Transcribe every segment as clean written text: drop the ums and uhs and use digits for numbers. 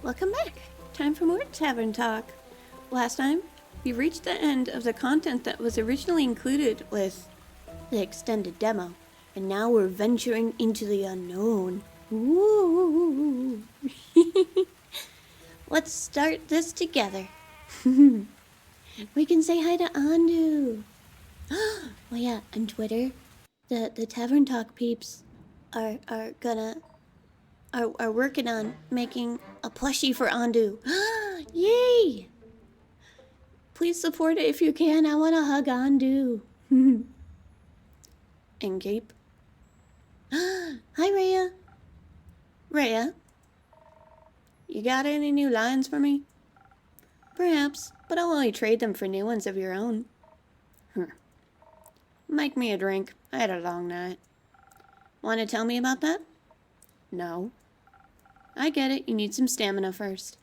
Welcome back. Time for more Tavern Talk. Last time, we reached the end of the content that was originally included with the extended demo, and now we're venturing into the unknown. Ooh. Let's start this together. We can say hi to Andu. Oh yeah, on Twitter, the Tavern Talk peeps are working on making a plushie for Andu. Yay! Please support it if you can. I want to hug Andu. And Gape. Hi, Rhea. Rhea, you got any new lines for me? Perhaps, but I'll only trade them for new ones of your own. Make me a drink. I had a long night. Want to tell me about that? No. I get it. You need some stamina first.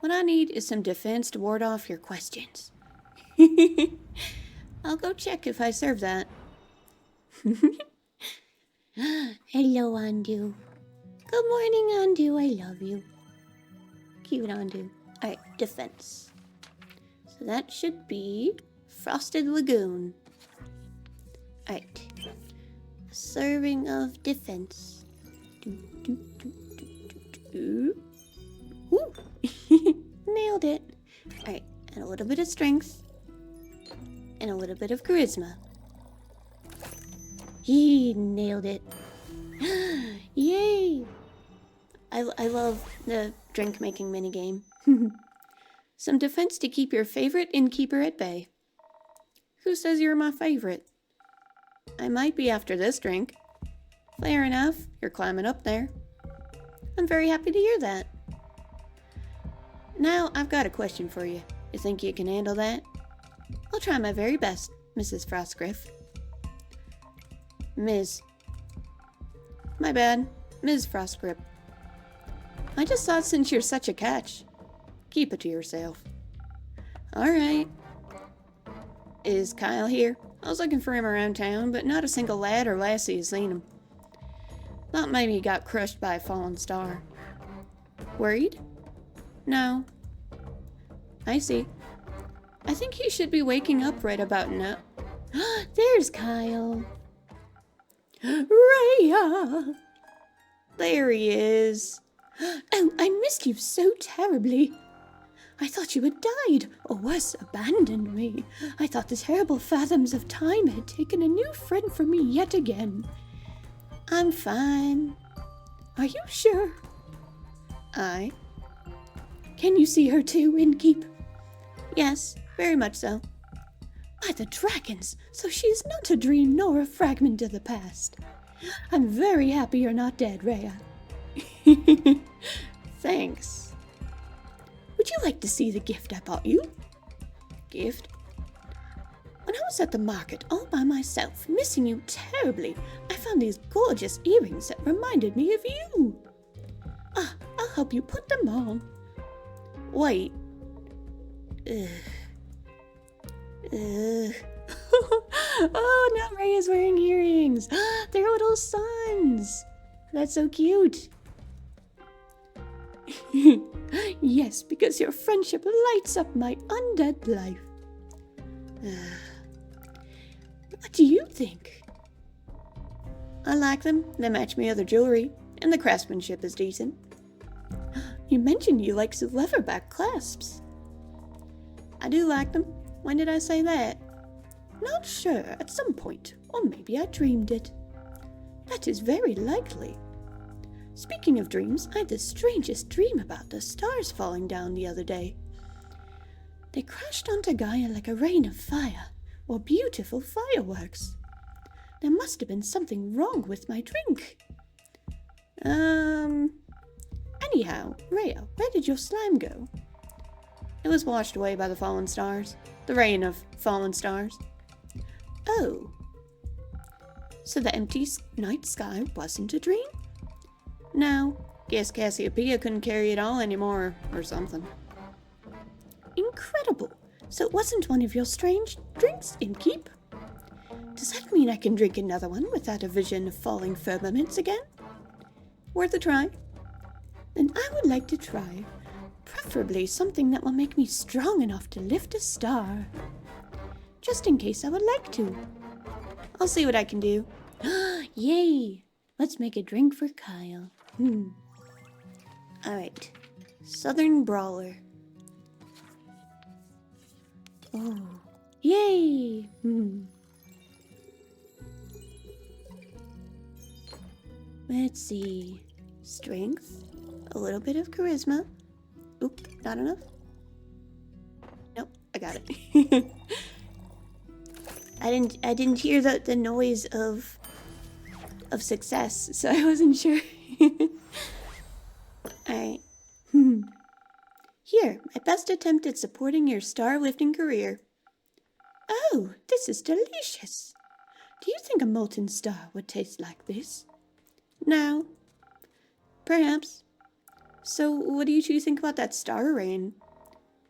What I need is some defense to ward off your questions. I'll go check if I serve that. Hello, Andu. Good morning, Andu. I love you. Cute Andu. Alright, defense. So that should be Frosted Lagoon. Alright. A serving of defense. Ooh. Nailed it. Alright, and a little bit of strength. And a little bit of charisma. He nailed it. Yay! I love the drink making minigame. Some defense to keep your favorite innkeeper at bay. Who says you're my favorite? I might be after this drink. Fair enough, you're climbing up there. I'm very happy to hear that. Now, I've got a question for you. You think you can handle that? I'll try my very best, Mrs. Frostgriff. Ms. My bad, Ms. Frostgrip. I just thought since you're such a catch, keep it to yourself. Alright. Is Kyle here? I was looking for him around town, but not a single lad or lassie has seen him. Thought maybe he got crushed by a fallen star. Worried? No. I see. I think he should be waking up right about now. There's Kyle. Rhea! There he is. Oh, I missed you so terribly. I thought you had died, or worse, abandoned me. I thought the terrible fathoms of time had taken a new friend from me yet again. I'm fine. Are you sure? Aye. Can you see her too, Innkeep? Yes, very much so. By the dragons, so she is not a dream nor a fragment of the past. I'm very happy you're not dead, Rhea. Thanks. Would you like to see the gift I bought you? Gift? When I was at the market all by myself, missing you terribly, I found these gorgeous earrings that reminded me of you. I'll help you put them on. Wait. Oh, now Rhea's wearing earrings. They're little suns. That's so cute. Yes, because your friendship lights up my undead life. What do you think? I like them. They match my other jewelry, and the craftsmanship is decent. You mentioned you like leatherback clasps. I do like them. When did I say that? Not sure. At some point. Or maybe I dreamed it. That is very likely. Speaking of dreams, I had the strangest dream about the stars falling down the other day. They crashed onto Gaia like a rain of fire, or beautiful fireworks. There must have been something wrong with my drink. Anyhow, Rhea, where did your slime go? It was washed away by the fallen stars. The rain of fallen stars. Oh. So the empty night sky wasn't a dream? No. Guess Cassiopeia couldn't carry it all anymore, or something. Incredible. So it wasn't one of your strange drinks, Innkeep? Does that mean I can drink another one without a vision of falling firmaments again? Worth a try. then I would like to try. Preferably something that will make me strong enough to lift a star. Just in case I would like to. I'll see what I can do. Yay! Let's make a drink for Kyle. Alright. Southern Brawler. Oh. Yay! Let's see. Strength. A little bit of charisma. Oop, not enough. Nope, I got it. I didn't hear the noise of success, so I wasn't sure. Alright. Here, my best attempt at supporting your star-lifting career. Oh, this is delicious. Do you think a molten star would taste like this? No. Perhaps. So, what do you two think about that star rain?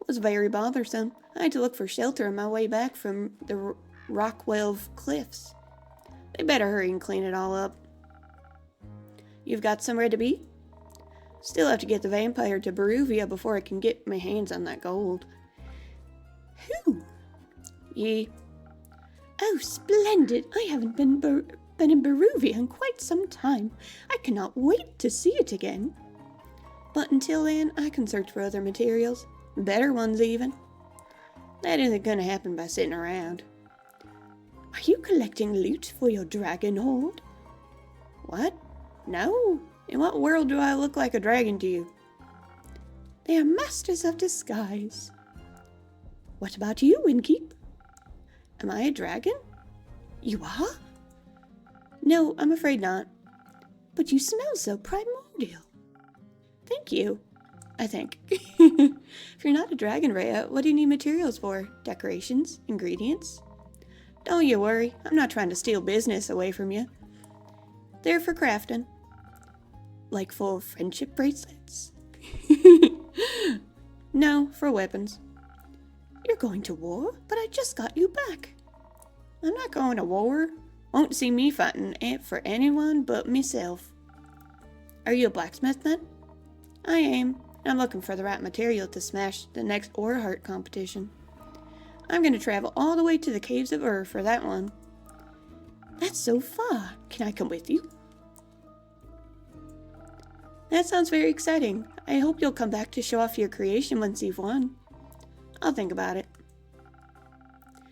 It was very bothersome. I had to look for shelter on my way back from the Rockwell Cliffs. They better hurry and clean it all up. You've got somewhere to be? Still have to get the vampire to Beruvia before I can get my hands on that gold. Who? Ye. Oh, splendid! I haven't been in Beruvia in quite some time. I cannot wait to see it again. But until then, I can search for other materials. Better ones, even. That isn't gonna happen by sitting around. Are you collecting loot for your dragon hoard? What? No. In what world do I look like a dragon to you? They are masters of disguise. What about you, Winkeep? Am I a dragon? You are? No, I'm afraid not. But you smell so primordial. Thank you, I think. If you're not a dragon, Rhea, what do you need materials for? Decorations? Ingredients? Don't you worry, I'm not trying to steal business away from you. They're for crafting. Like for friendship bracelets? No, for weapons. You're going to war? But I just got you back. I'm not going to war. Won't see me fighting for anyone but myself. Are you a blacksmith then? I am. I'm looking for the right material to smash the next ore heart competition. I'm going to travel all the way to the Caves of Ur for that one. That's so far. Can I come with you? That sounds very exciting. I hope you'll come back to show off your creation once you've won. I'll think about it.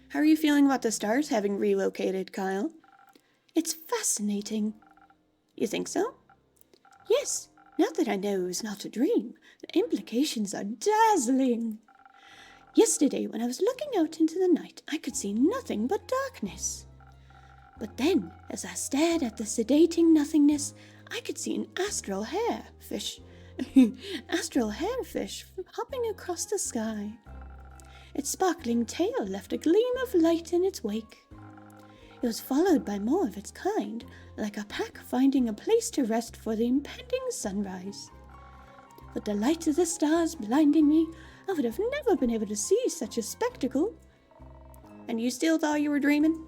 How are you feeling about the stars having relocated, Kyle? It's fascinating. You think so? Yes. Now that I know it's not a dream, the implications are dazzling. Yesterday, when I was looking out into the night, I could see nothing but darkness. But then, as I stared at the sedating nothingness, I could see an astral hairfish hopping across the sky. Its sparkling tail left a gleam of light in its wake. It was followed by more of its kind, like a pack finding a place to rest for the impending sunrise. With the light of the stars blinding me, I would have never been able to see such a spectacle. And you still thought you were dreaming?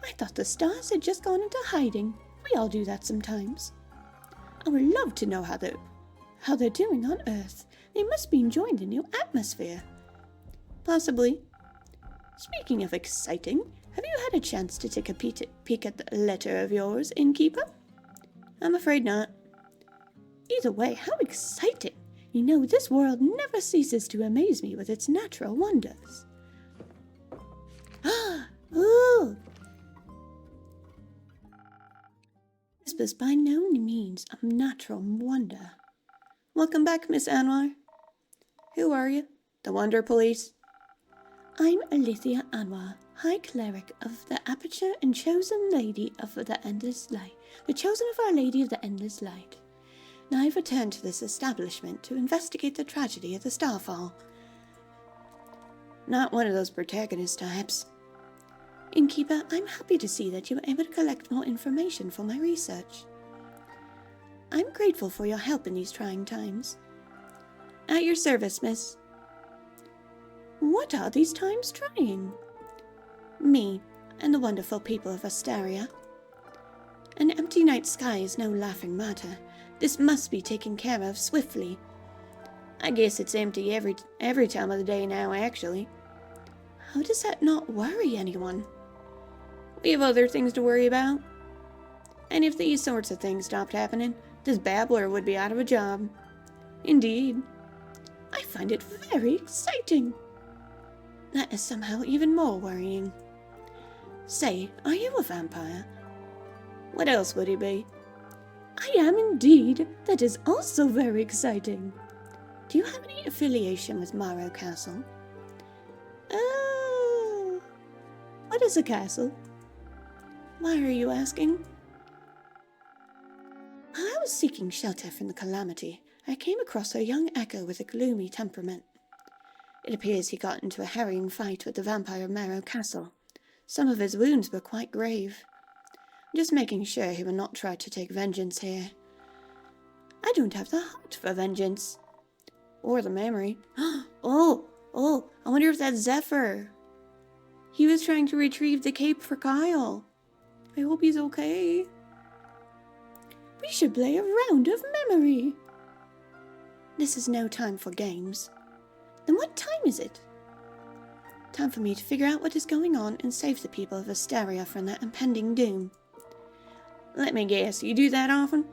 I thought the stars had just gone into hiding. We all do that sometimes. I would love to know how they're doing on Earth. They must be enjoying the new atmosphere. Possibly. Speaking of exciting, have you had a chance to take a peek at the letter of yours, innkeeper? I'm afraid not. Either way, how exciting! You know, this world never ceases to amaze me with its natural wonders. Ooh! This was by no means a natural wonder. Welcome back, Miss Anwar. Who are you? The Wonder Police? I'm Alithia Anwar, High Cleric of the Aperture and Chosen Lady of the Endless Light. The Chosen of Our Lady of the Endless Light. Now I've returned to this establishment to investigate the tragedy of the Starfall. Not one of those protagonist types. Innkeeper, I'm happy to see that you were able to collect more information for my research. I'm grateful for your help in these trying times. At your service, miss. What are these times trying? Me, and the wonderful people of Astaria. An empty night sky is no laughing matter. This must be taken care of swiftly. I guess it's empty every time of the day now, actually. How does that not worry anyone? We have other things to worry about. And if these sorts of things stopped happening, this babbler would be out of a job. Indeed. I find it very exciting. That is somehow even more worrying. Say, are you a vampire? What else would he be? I am indeed. That is also very exciting. Do you have any affiliation with Morrow Castle? What is a castle? Why are you asking? While I was seeking shelter from the calamity, I came across a young echo with a gloomy temperament. It appears he got into a harrowing fight with the vampire of Morrow Castle. Some of his wounds were quite grave. I'm just making sure he will not try to take vengeance here. I don't have the heart for vengeance. Or the memory. Oh, I wonder if that's Zephyr. He was trying to retrieve the cape for Kyle. I hope he's okay. We should play a round of memory. This is no time for games. Then what time is it? Time for me to figure out what is going on and save the people of Asteria from their impending doom. Let me guess, you do that often?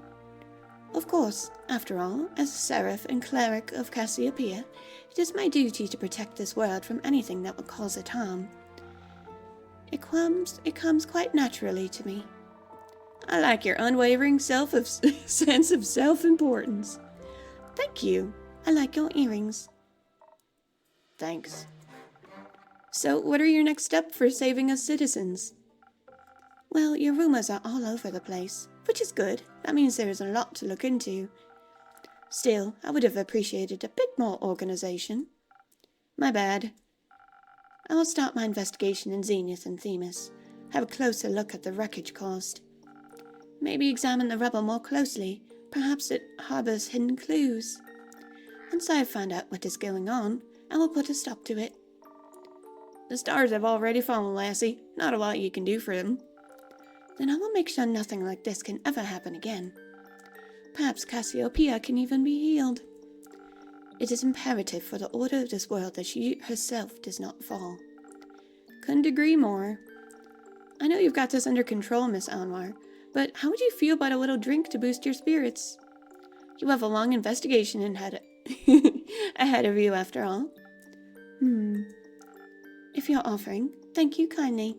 Of course, after all, as a seraph and cleric of Cassiopeia, it is my duty to protect this world from anything that would cause it harm. It comes quite naturally to me. I like your unwavering sense of self-importance. Thank you. I like your earrings. Thanks. So, what are your next steps for saving us citizens? Well, your rumors are all over the place, which is good. That means there is a lot to look into. Still, I would have appreciated a bit more organization. My bad. I will start my investigation in Zenith and Themis, have a closer look at the wreckage caused. Maybe examine the rubble more closely. Perhaps it harbors hidden clues. Once I have found out what is going on, I will put a stop to it. The stars have already fallen, lassie. Not a lot you can do for them. Then I will make sure nothing like this can ever happen again. Perhaps Cassiopeia can even be healed. It is imperative for the order of this world that she herself does not fall. Couldn't agree more. I know you've got this under control, Miss Anwar, but how would you feel about a little drink to boost your spirits? You have a long investigation ahead of you, after all. If you're offering, thank you kindly.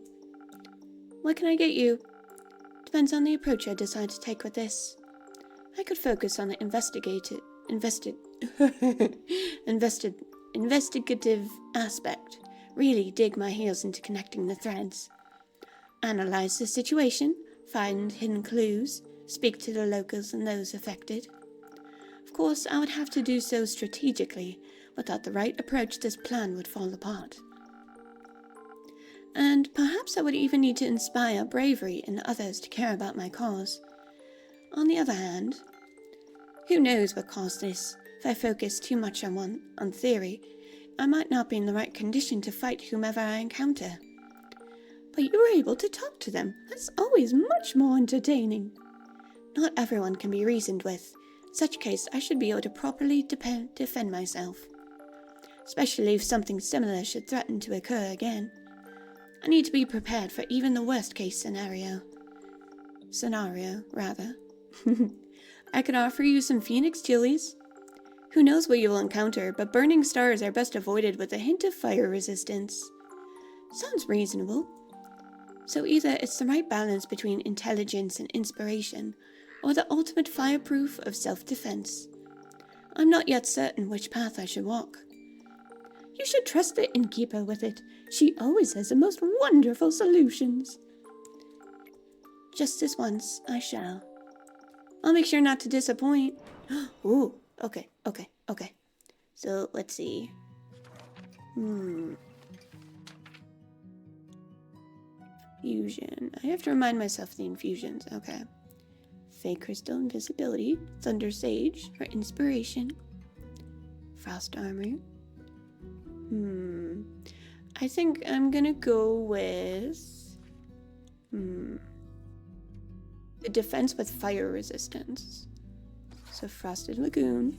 What can I get you? Depends on the approach I decide to take with this. I could focus on the investigative aspect, really dig my heels into connecting the threads. Analyze the situation, find hidden clues, speak to the locals and those affected. Of course, I would have to do so strategically. Without the right approach, this plan would fall apart. And perhaps I would even need to inspire bravery in others to care about my cause. On the other hand, who knows what caused this? If I focus too much on theory, I might not be in the right condition to fight whomever I encounter. But you were able to talk to them. That's always much more entertaining. Not everyone can be reasoned with. In such case, I should be able to properly defend myself. Especially if something similar should threaten to occur again. I need to be prepared for even the worst case scenario. I could offer you some Phoenix chilies. Who knows what you will encounter, but burning stars are best avoided with a hint of fire resistance. Sounds reasonable. So either it's the right balance between intelligence and inspiration, or the ultimate fireproof of self-defense. I'm not yet certain which path I should walk. You should trust the innkeeper with it. She always has the most wonderful solutions. Just this once, I shall. I'll make sure not to disappoint. Ooh, okay. So, let's see. Fusion. I have to remind myself the infusions. Okay. Fake Crystal, Invisibility, Thunder Sage for inspiration. Frost Armor. I think I'm gonna go with the defense with fire resistance. So Frosted Lagoon.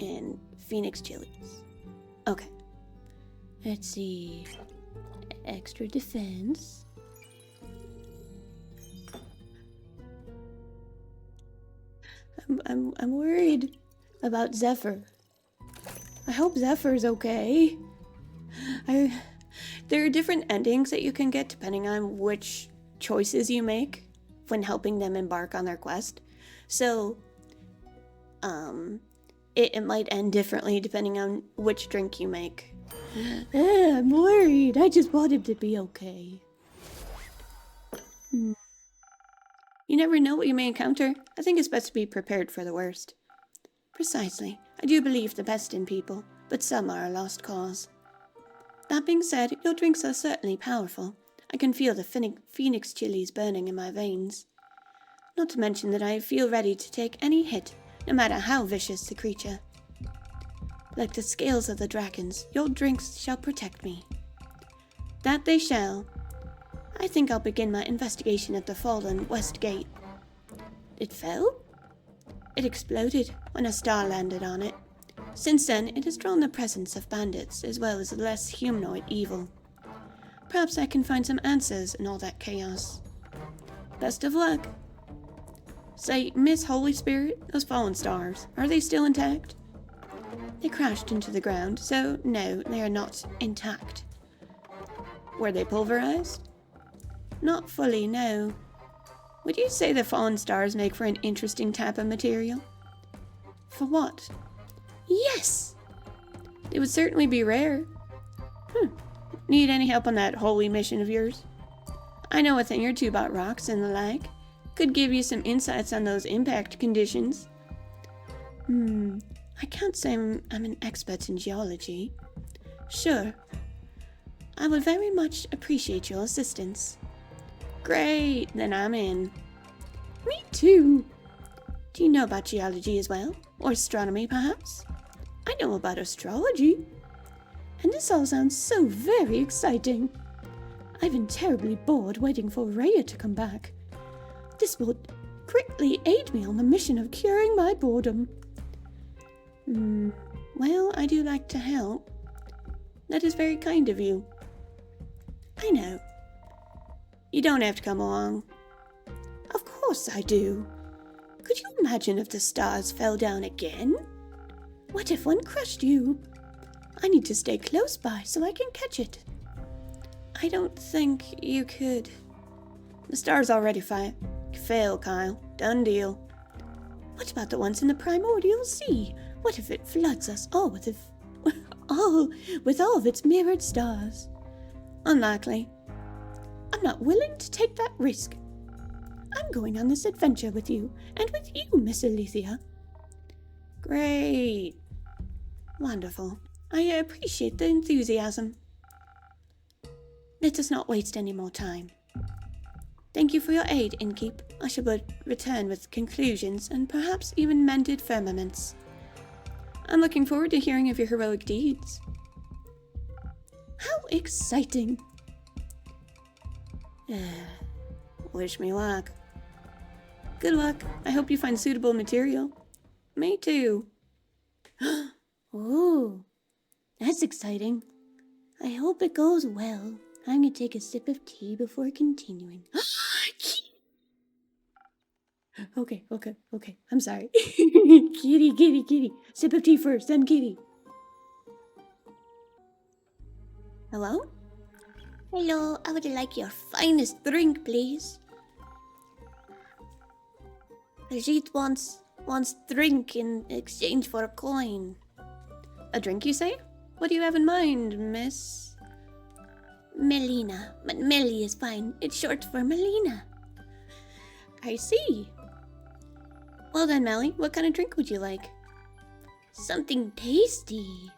And Phoenix chilies. Okay. Let's see. Extra defense. I'm worried about Zephyr. I hope Zephyr's okay. There are different endings that you can get depending on which choices you make when helping them embark on their quest. So, it might end differently depending on which drink you make. I'm worried. I just want him to be okay. You never know what you may encounter. I think it's best to be prepared for the worst. Precisely. I do believe the best in people, but some are a lost cause. That being said, your drinks are certainly powerful. I can feel the Phoenix chilies burning in my veins. Not to mention that I feel ready to take any hit, no matter how vicious the creature. Like the scales of the dragons, your drinks shall protect me. That they shall. I think I'll begin my investigation at the fallen West Gate. It fell? It exploded when a star landed on it. Since then, it has drawn the presence of bandits as well as less humanoid evil. Perhaps I can find some answers in all that chaos. Best of luck. Say, Miss Holy Spirit, those fallen stars, are they still intact? They crashed into the ground, so no, they are not intact. Were they pulverized? Not fully, no. Would you say the fallen stars make for an interesting type of material? For what? Yes! They would certainly be rare. Need any help on that holy mission of yours? I know a thing or two about rocks and the like. Could give you some insights on those impact conditions. I can't say I'm an expert in geology. Sure. I would very much appreciate your assistance. Great, then I'm in. Me too. Do you know about geology as well? Or astronomy, perhaps? I know about astrology. And this all sounds so very exciting. I've been terribly bored waiting for Rhea to come back. This will greatly aid me on the mission of curing my boredom. Well, I do like to help. That is very kind of you. I know. You don't have to come along. Of course I do. Could you imagine if the stars fell down again? What if one crushed you? I need to stay close by so I can catch it. I don't think you could. The stars already fail, Kyle. Done deal. What about the ones in the primordial sea? What if it floods us all with all of its mirrored stars? Unlikely. I'm not willing to take that risk. I'm going on this adventure with you, and with you, Miss Alethea. Great. Wonderful. I appreciate the enthusiasm. Let us not waste any more time. Thank you for your aid, Innkeep. I shall return with conclusions and perhaps even mended firmaments. I'm looking forward to hearing of your heroic deeds. How exciting! Wish me luck. Good luck. I hope you find suitable material. Me too. Ooh, that's exciting. I hope it goes well. I'm gonna take a sip of tea before continuing. Okay. I'm sorry. Kitty. Sip of tea first, then kitty. Hello? Hello, I would like your finest drink, please. Brigitte wants drink in exchange for a coin. A drink, you say? What do you have in mind, Miss? Melina, but Melly is fine. It's short for Melina. I see. Well then, Melly, what kind of drink would you like? Something tasty.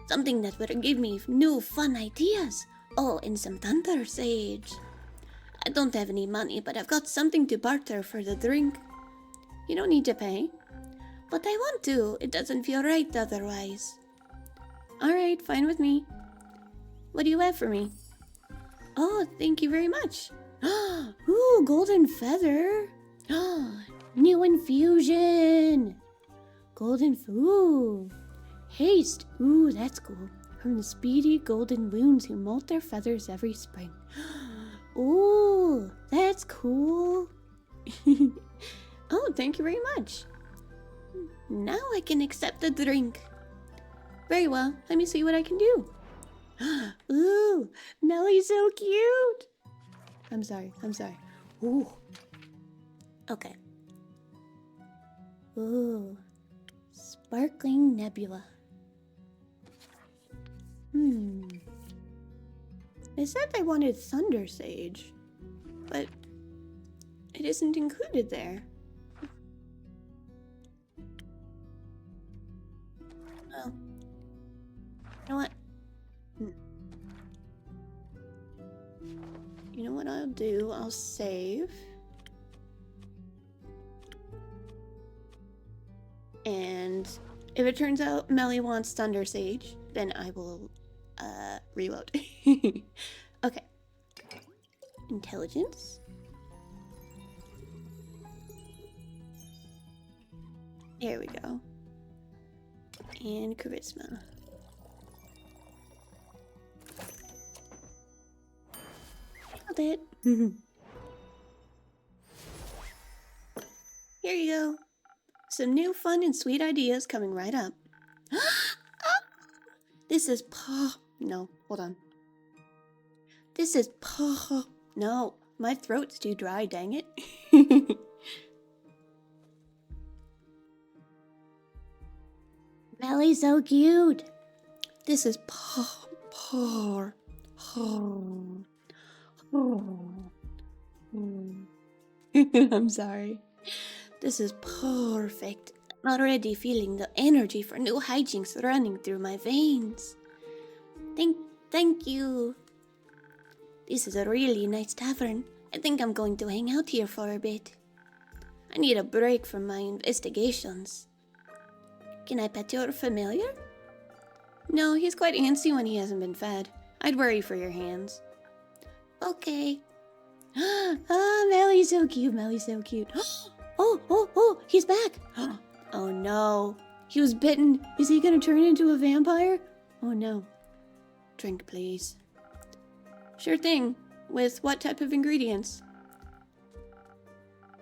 Something that would give me new fun ideas. Oh, and some thunder sage. I don't have any money, but I've got something to barter for the drink. You don't need to pay. But I want to. It doesn't feel right otherwise. Alright, fine with me. What do you have for me? Oh, thank you very much. Ooh, golden feather. New infusion! Golden food. Haste. Ooh, that's cool. From the speedy golden loons who molt their feathers every spring. Ooh, that's cool. Oh, thank you very much. Now I can accept the drink. Very well, let me see what I can do. Ooh, Melly's so cute. I'm sorry. Ooh. Okay. Ooh. Sparkling nebula. They said they wanted Thunder Sage, but it isn't included there. Oh. You know what? You know what I'll do? I'll save. And if it turns out Melly wants Thunder Sage, then I will reload. Okay. Intelligence. There we go. And charisma. Nailed it. Here you go. Some new fun and sweet ideas coming right up. This is No, hold on. This is No, my throat's too dry, dang it. Melly's so cute. This is I'm sorry. This is perfect. I'm already feeling the energy for new hijinks running through my veins. Thank you. This is a really nice tavern. I think I'm going to hang out here for a bit. I need a break from my investigations. Can I pet your familiar? No, he's quite antsy when he hasn't been fed. I'd worry for your hands. Okay. Ah, Melly's so cute. Oh, he's back. Oh no. He was bitten. Is he gonna turn into a vampire? Oh no. Drink, please. Sure thing. With what type of ingredients?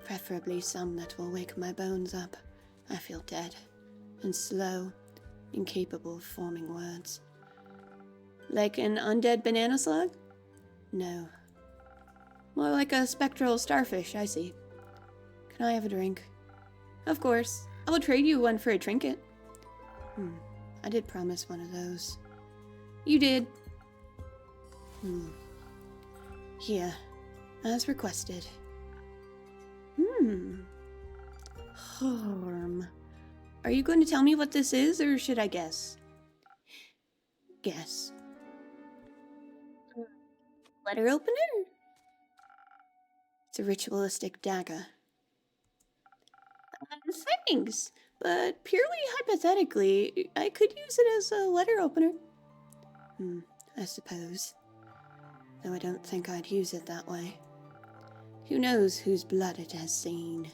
Preferably some that will wake my bones up. I feel dead and slow, incapable of forming words. Like an undead banana slug? No. More like a spectral starfish, I see. Can I have a drink? Of course. I will trade you one for a trinket. I did promise one of those. You did. Here, as requested. Harm. Are you going to tell me what this is, or should I guess? Guess. Letter opener? It's a ritualistic dagger. Thanks, but purely hypothetically, I could use it as a letter opener. I suppose. Though I don't think I'd use it that way. Who knows whose blood it has seen.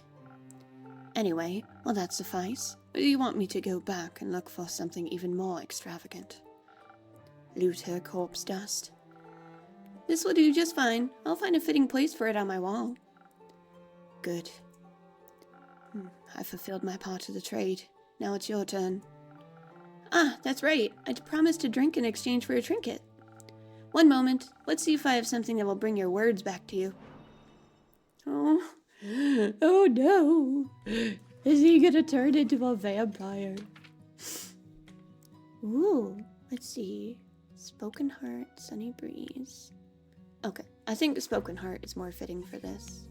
Anyway, will that suffice? Or do you want me to go back and look for something even more extravagant? Loot her corpse dust? This will do just fine. I'll find a fitting place for it on my wall. Good. I fulfilled my part of the trade. Now it's your turn. Ah, that's right. I'd promised to drink in exchange for a trinket. One moment. Let's see if I have something that will bring your words back to you. Oh no. Is he gonna turn into a vampire? Ooh, let's see. Spoken Heart, Sunny Breeze. Okay, I think the Spoken Heart is more fitting for this.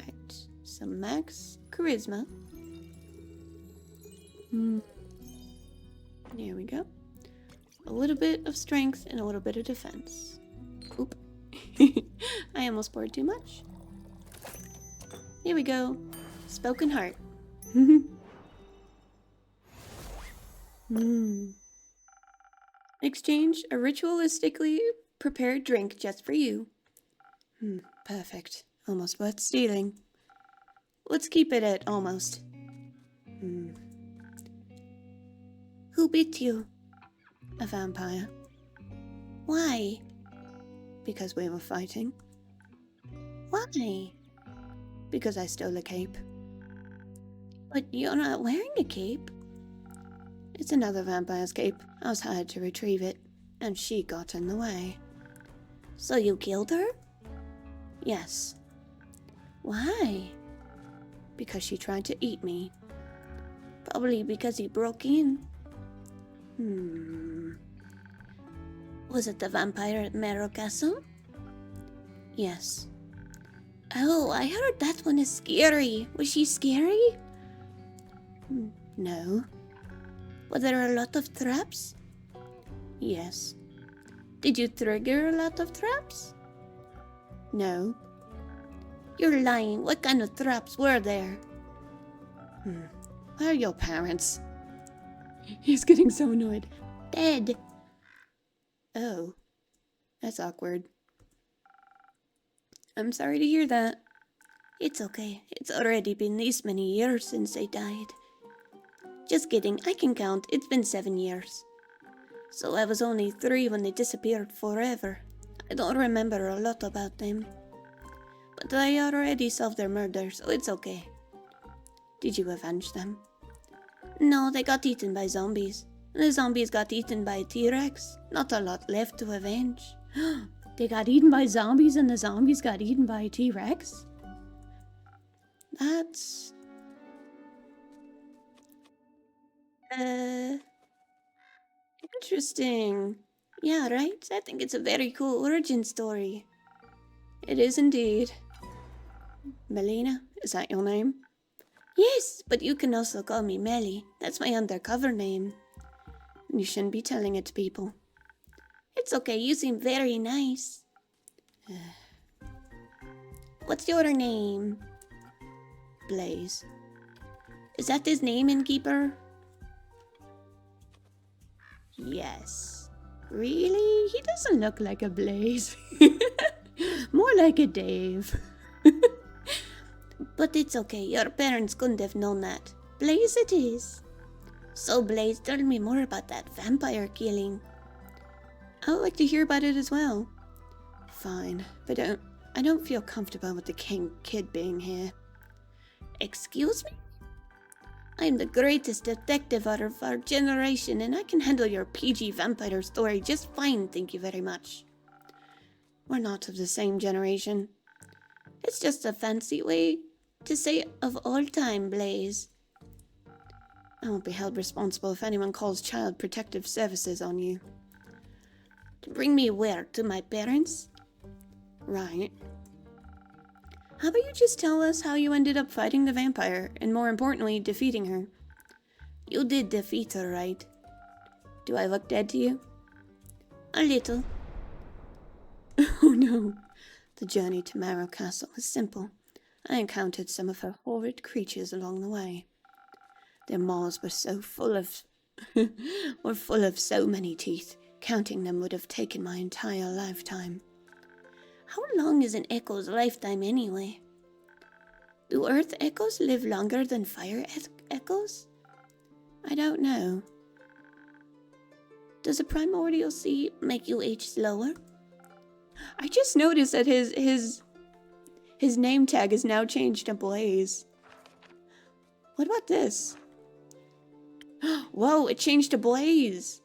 Alright, so max charisma. There we go. A little bit of strength and a little bit of defense. Oop. I almost poured too much. Here we go. Spoken Heart. Exchange a ritualistically prepared drink just for you. Perfect. Almost worth stealing. Let's keep it at almost. Who bit you? A vampire. Why? Because we were fighting. Why? Because I stole a cape. But you're not wearing a cape. It's another vampire's cape. I was hired to retrieve it, and she got in the way. So you killed her? Yes. Why? Because she tried to eat me. Probably because he broke in. Was it the vampire at Marrow Castle? Yes. Oh, I heard that one is scary. Was she scary? No. Were there a lot of traps? Yes. Did you trigger a lot of traps? No. You're lying. What kind of traps were there? Where are your parents? He's getting so annoyed. Dead. Oh. That's awkward. I'm sorry to hear that. It's okay. It's already been these many years since they died. Just kidding. I can count. It's been 7 years. So I was only 3 when they disappeared forever. I don't remember a lot about them. But I already solved their murder, so it's okay. Did you avenge them? No, they got eaten by zombies. The zombies got eaten by a T-Rex. Not a lot left to avenge. They got eaten by zombies and the zombies got eaten by a T-Rex? That's... interesting. Yeah, right? I think it's a very cool origin story. It is indeed. Melina, is that your name? Yes, but you can also call me Melly. That's my undercover name. You shouldn't be telling it to people. It's okay, you seem very nice. What's your name? Blaze. Is that his name, innkeeper? Yes. Really? He doesn't look like a Blaze. More like a Dave. But it's okay, your parents couldn't have known that. Blaze it is. So Blaze, tell me more about that vampire killing. I would like to hear about it as well. Fine, but I don't feel comfortable with the kid being here. Excuse me? I'm the greatest detective out of our generation, and I can handle your PG vampire story just fine, thank you very much. We're not of the same generation. It's just a fancy way to say of all time, Blaze. I won't be held responsible if anyone calls Child Protective Services on you. To bring me where? To my parents? Right. How about you just tell us how you ended up fighting the vampire, and more importantly, defeating her? You did defeat her, right? Do I look dead to you? A little. Oh no. The journey to Marrow Castle was simple. I encountered some of her horrid creatures along the way. Their maws were so full of so many teeth. Counting them would have taken my entire lifetime. How long is an echo's lifetime anyway? Do earth echoes live longer than fire echoes? I don't know. Does a primordial sea make you age slower? I just noticed that his name tag is now changed to Blaze. What about this? Whoa, it changed to Blaze.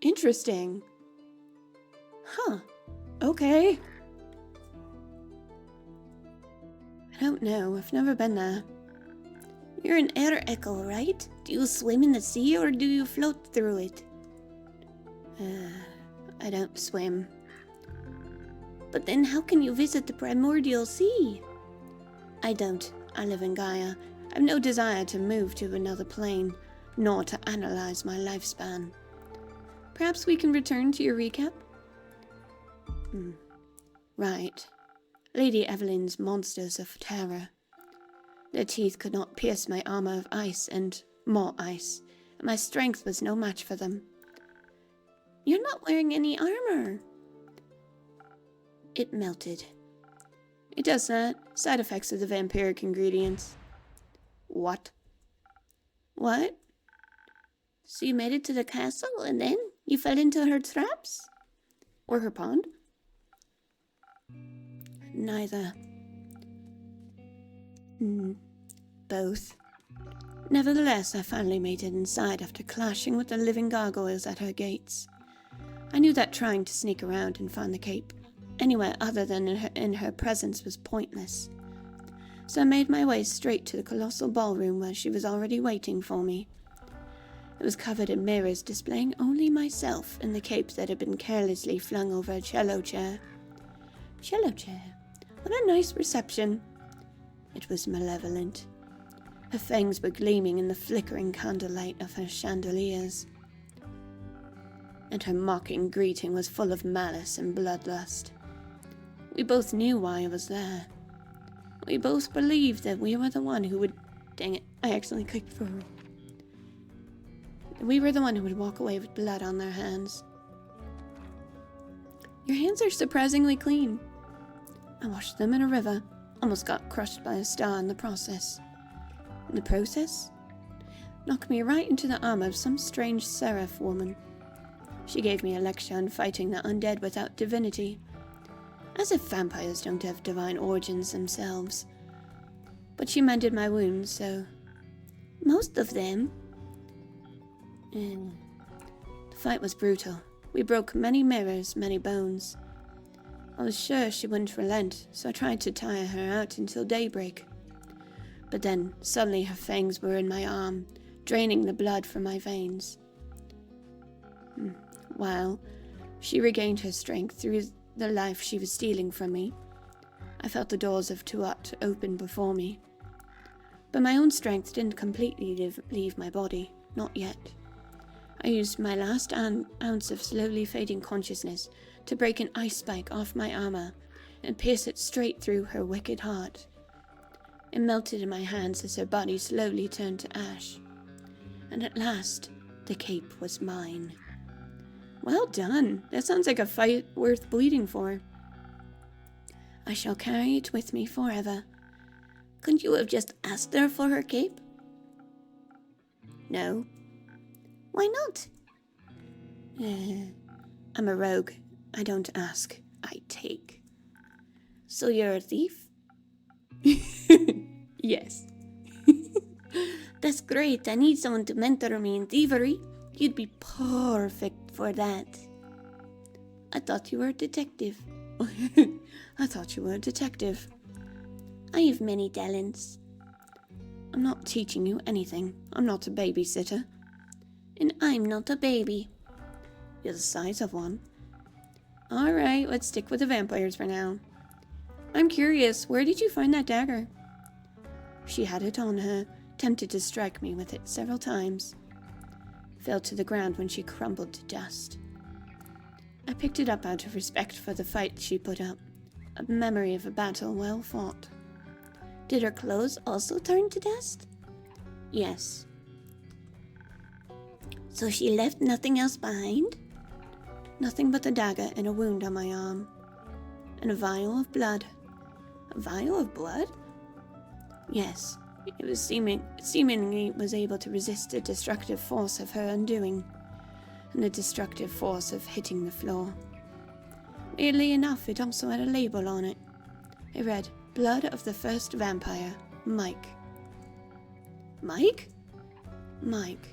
Interesting. Huh. Okay. I don't know. I've never been there. You're an air echo, right? Do you swim in the sea or do you float through it? I don't swim. But then how can you visit the primordial sea? I don't. I live in Gaia. I have no desire to move to another plane, nor to analyze my lifespan. Perhaps we can return to your recap? Right. Lady Evelyn's monsters of terror. Their teeth could not pierce my armor of ice and more ice, and my strength was no match for them. You're not wearing any armor. It melted. It does that. Side effects of the vampiric ingredients. What? What? So you made it to the castle and then you fell into her traps? Or her pond? Neither. Both. Nevertheless, I finally made it inside after clashing with the living gargoyles at her gates. I knew that trying to sneak around and find the cape anywhere other than in her presence was pointless. So I made my way straight to the colossal ballroom where she was already waiting for me. It was covered in mirrors displaying only myself and the cape that had been carelessly flung over a cello chair. Cello chair? What a nice reception. It was malevolent. Her fangs were gleaming in the flickering candlelight of her chandeliers. And her mocking greeting was full of malice and bloodlust. We both knew why I was there. We both believed that we were the one who would... Dang it, I accidentally clicked for her. We were the one who would walk away with blood on their hands. Your hands are surprisingly clean. I washed them in a river. Almost got crushed by a star in the process. In the process? Knocked me right into the arm of some strange seraph woman. She gave me a lecture on fighting the undead without divinity. As if vampires don't have divine origins themselves. But she mended my wounds, so... Most of them. The fight was brutal. We broke many mirrors, many bones. I was sure she wouldn't relent, so I tried to tire her out until daybreak. But then, suddenly her fangs were in my arm, draining the blood from my veins. While she regained her strength through the life she was stealing from me, I felt the doors of Tuat open before me. But my own strength didn't completely leave my body, not yet. I used my last ounce of slowly fading consciousness to break an ice spike off my armor and pierce it straight through her wicked heart. It melted in my hands as her body slowly turned to ash. And at last, the cape was mine. Well done. That sounds like a fight worth bleeding for. I shall carry it with me forever. Couldn't you have just asked her for her cape? No. Why not? I'm a rogue. I don't ask. I take. So you're a thief? Yes. That's great. I need someone to mentor me in thievery. You'd be perfect for that. I thought you were a detective. I thought you were a detective. I have many talents. I'm not teaching you anything. I'm not a babysitter. And I'm not a baby. You're the size of one. Alright, let's stick with the vampires for now. I'm curious, where did you find that dagger? She had it on her, tempted to strike me with it several times. Fell to the ground when she crumbled to dust. I picked it up out of respect for the fight she put up, a memory of a battle well fought. Did her clothes also turn to dust? Yes. So she left nothing else behind? Nothing but the dagger and a wound on my arm. And a vial of blood. A vial of blood? Yes, it was seemingly was able to resist the destructive force of her undoing, and the destructive force of hitting the floor. Weirdly enough, it also had a label on it. It read, Blood of the First Vampire, Mike. Mike? Mike.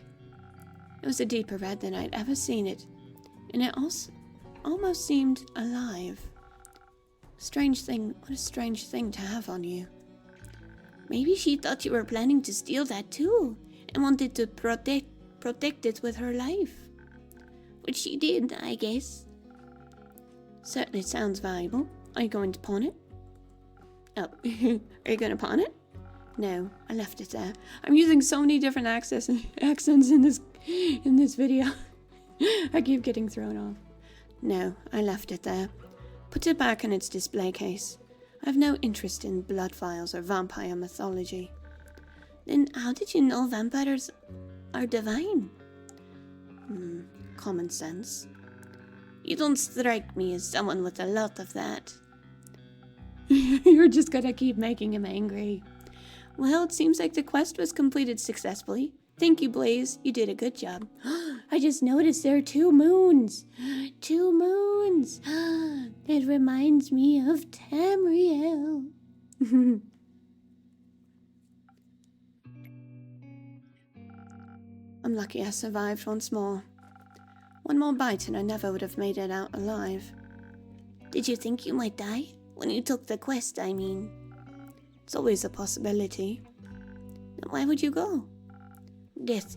It was a deeper red than I'd ever seen it, and it also almost seemed alive. What a strange thing to have on you. Maybe she thought you were planning to steal that too, and wanted to protect it with her life. Which she did, I guess. Certainly sounds valuable. Are you going to pawn it? Oh, are you going to pawn it? No, I left it there. I'm using so many different accents in this video. I keep getting thrown off. No, I left it there. Put it back in its display case. I have no interest in blood vials or vampire mythology. Then how did you know vampires are divine? Common sense. You don't strike me as someone with a lot of that. You're just gonna keep making him angry. Well, it seems like the quest was completed successfully. Thank you, Blaze. You did a good job. I just noticed there are 2 moons. 2 moons. It reminds me of Tamriel. I'm lucky I survived once more. One more bite and I never would have made it out alive. Did you think you might die? When you took the quest, I mean. It's always a possibility. Then why would you go? Death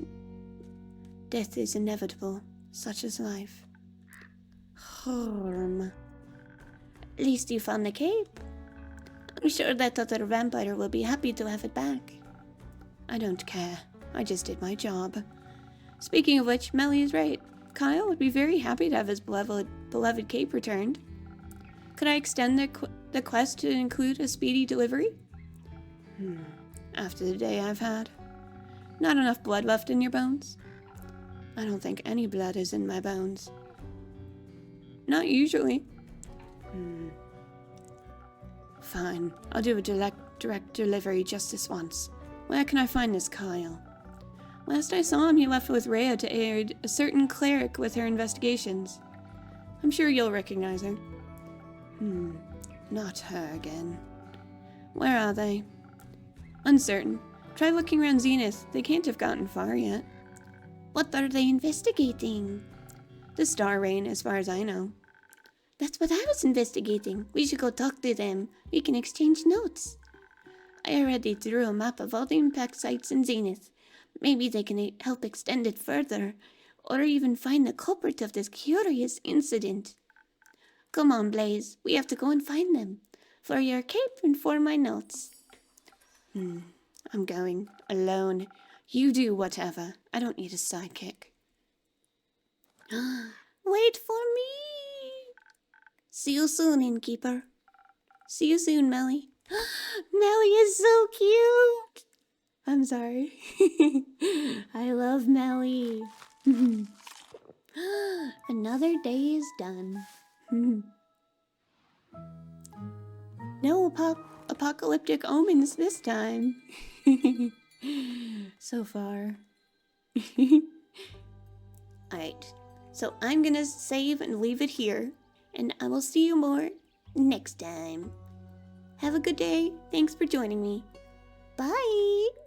is inevitable, such is life. At least you found the cape. I'm sure that other vampire will be happy to have it back. I don't care. I just did my job. Speaking of which, Melly is right. Kyle would be very happy to have his beloved cape returned. Could I extend the quest to include a speedy delivery? After the day I've had. Not enough blood left in your bones? I don't think any blood is in my bones. Not usually. Fine. I'll do a direct delivery just this once. Where can I find this Kyle? Last I saw him, he left with Rhea to aid a certain cleric with her investigations. I'm sure you'll recognize her. Not her again. Where are they? Uncertain. Try looking around Zenith. They can't have gotten far yet. What are they investigating? The Star Rain, as far as I know. That's what I was investigating. We should go talk to them. We can exchange notes. I already drew a map of all the impact sites in Zenith. Maybe they can help extend it further, or even find the culprit of this curious incident. Come on, Blaze. We have to go and find them. For your cape and for my notes. I'm going. Alone. You do whatever. I don't need a sidekick. Wait for me! See you soon, innkeeper. See you soon, Melly. Melly is so cute! I'm sorry. I love Melly. Another day is done. No apocalyptic omens this time. So far. Alright, so I'm gonna save and leave it here, and I will see you more next time. Have a good day. Thanks for joining me. Bye!